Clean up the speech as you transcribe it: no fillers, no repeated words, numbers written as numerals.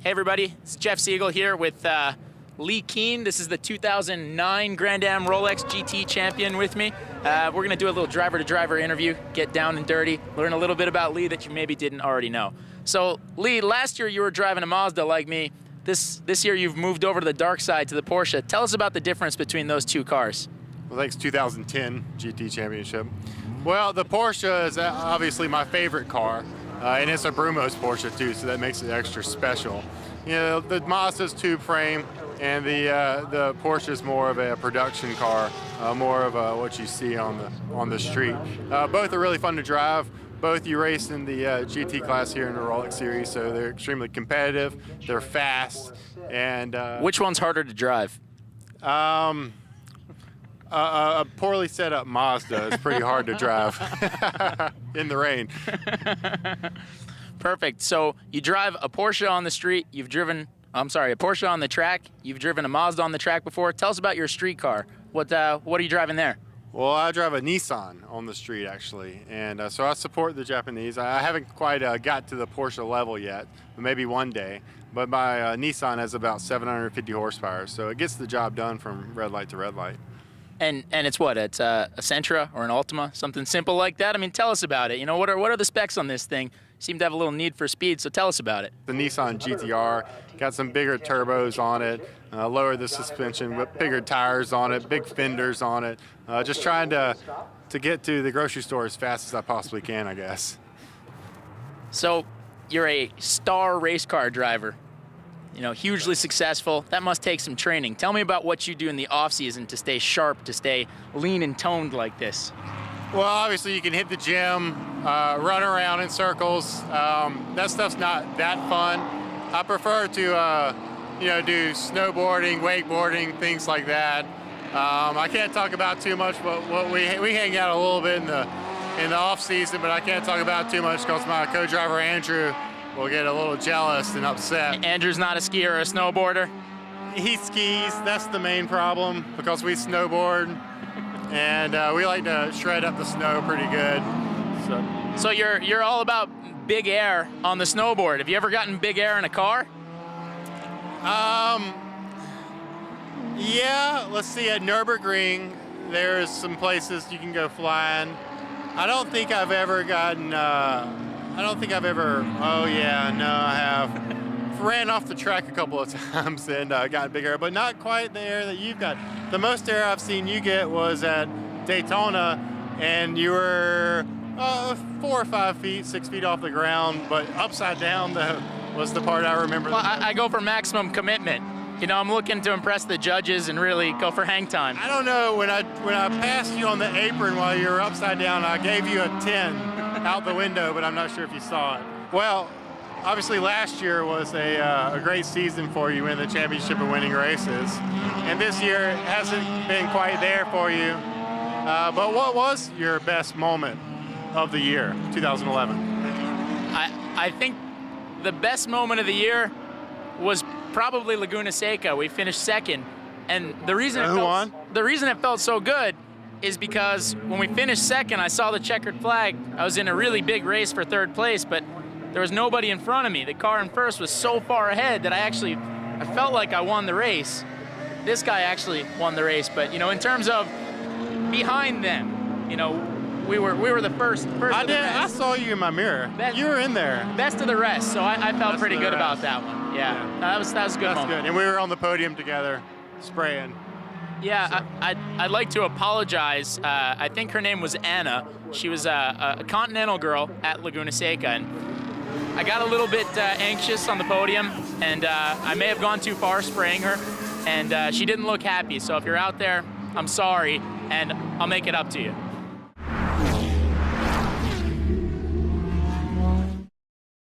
Hey everybody, it's Jeff Segal here with Lee Keen. This is the 2009 Grand-Am Rolex GT champion with me. We're going to do a little driver-to-driver interview, get down and dirty, learn a little bit about Lee that you maybe didn't already know. So Lee, last year you were driving a Mazda like me. This year you've moved over to the dark side, to the Porsche. Tell us about the difference between those two cars. Well, thanks 2010 GT championship. Well, the Porsche is obviously my favorite car. And it's a Brumos Porsche too, so that makes it extra special. You know, the Mazda's tube frame, and the Porsche is more of a production car, more of what you see on the street. Both are really fun to drive. Both you race in the GT class here in the Rolex series, so they're extremely competitive. They're fast, and which one's harder to drive? A poorly set up Mazda is pretty hard to drive in the rain. Perfect. So you drive a Porsche on the street, a Porsche on the track, you've driven a Mazda on the track before. Tell us about your street car. What are you driving there? Well, I drive a Nissan on the street actually, and so I support the Japanese. I haven't quite got to the Porsche level yet, but maybe one day. But my Nissan has about 750 horsepower, so it gets the job done from red light to red light. And it's what? It's a Sentra or an Altima, something simple like that? I mean, tell us about it. You know, what are the specs on this thing? You seem to have a little need for speed, so tell us about it. The Nissan GTR got some bigger turbos on it, lowered the suspension, with bigger tires on it, big fenders on it. Just trying to get to the grocery store as fast as I possibly can, I guess. So you're a star race car driver. You know, hugely successful. That must take some training. Tell me about what you do in the off season to stay sharp, to stay lean and toned like this. Well, obviously you can hit the gym, run around in circles. That stuff's not that fun. I prefer to, you know, do snowboarding, wakeboarding, things like that. I can't talk about too much, but we hang out a little bit in the off season, but I can't talk about too much because my co-driver Andrew will get a little jealous and upset. Andrew's not a skier or a snowboarder? He skis, that's the main problem, because we snowboard, and we like to shred up the snow pretty good. So you're all about big air on the snowboard. Have you ever gotten big air in a car? Yeah, let's see, at Nürburgring, there's some places you can go flying. I don't think I've ever gotten, oh yeah, no, I have. Ran off the track a couple of times and got big air, but not quite the air that you've got. The most air I've seen you get was at Daytona, and you were 4 or 5 feet, 6 feet off the ground, but upside down was the part I remember. Well, I go for maximum commitment. You know, I'm looking to impress the judges and really go for hang time. I don't know, when I passed you on the apron while you were upside down, I gave you a 10 out the window, but I'm not sure if you saw it. Well, obviously last year was a great season for you in the championship and winning races. And this year hasn't been quite there for you. But what was your best moment of the year, 2011? I think the best moment of the year was probably Laguna Seca. We finished second. And the reason it felt so good is because when we finished second, I saw the checkered flag. I was in a really big race for third place, but there was nobody in front of me. The car in first was so far ahead that I felt like I won the race. This guy actually won the race, but you know, in terms of behind them, you know, we were the first of the rest. I saw you in my mirror. You were in there. Best of the rest, so I felt pretty good about that one. Yeah. That was a good moment. That's good, and we were on the podium together, spraying. Yeah, I'd like to apologize. I think her name was Anna. She was a Continental girl at Laguna Seca, and I got a little bit anxious on the podium, and I may have gone too far spraying her, and she didn't look happy. So if you're out there, I'm sorry, and I'll make it up to you.